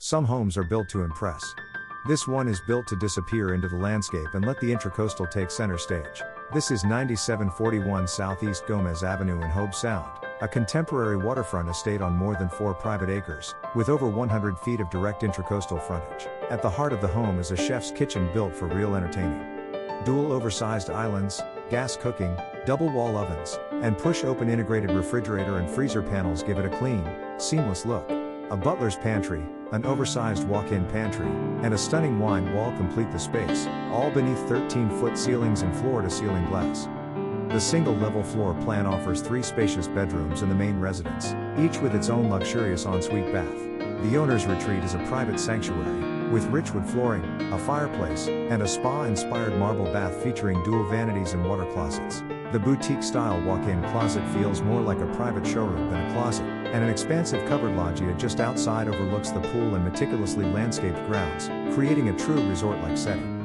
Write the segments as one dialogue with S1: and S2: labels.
S1: Some homes are built to impress. This one is built to disappear into the landscape and let the Intracoastal take center stage. This is 9741 Southeast Gomez Avenue in Hobe Sound, a contemporary waterfront estate on more than 4 private acres, with over 100 feet of direct intracoastal frontage. At the heart of the home is a chef's kitchen built for real entertaining. Dual oversized islands, gas cooking, double wall ovens, and push-open integrated refrigerator and freezer panels give it a clean, seamless look. A butler's pantry, an oversized walk-in pantry, and a stunning wine wall complete the space, all beneath 13-foot ceilings and floor-to-ceiling glass. The single-level floor plan offers 3 spacious bedrooms in the main residence, each with its own luxurious ensuite bath. The owner's retreat is a private sanctuary, with rich wood flooring, a fireplace, and a spa-inspired marble bath featuring dual vanities and water closets. The boutique-style walk-in closet feels more like a private showroom than a closet, and an expansive covered loggia just outside overlooks the pool and meticulously landscaped grounds, creating a true resort-like setting.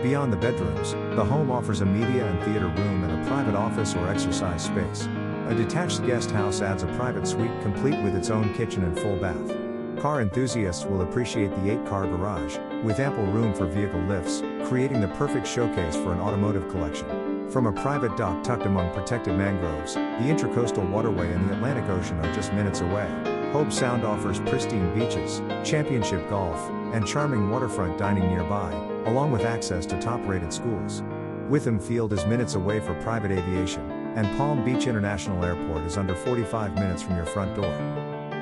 S1: Beyond the bedrooms, the home offers a media and theater room and a private office or exercise space. A detached guest house adds a private suite complete with its own kitchen and full bath. Car enthusiasts will appreciate the 8-car garage, with ample room for vehicle lifts, creating the perfect showcase for an automotive collection. From a private dock tucked among protected mangroves, the Intracoastal Waterway and the Atlantic Ocean are just minutes away. Hobe Sound offers pristine beaches, championship golf, and charming waterfront dining nearby, along with access to top-rated schools. Witham Field is minutes away for private aviation, and Palm Beach International Airport is under 45 minutes from your front door.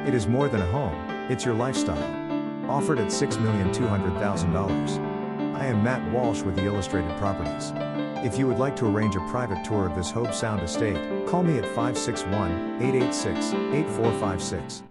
S1: It is more than a home, it's your lifestyle. Offered at $6,200,000. I am Matt Walsh with the Illustrated Properties. If you would like to arrange a private tour of this Hobe Sound estate, call me at 561-886-8456.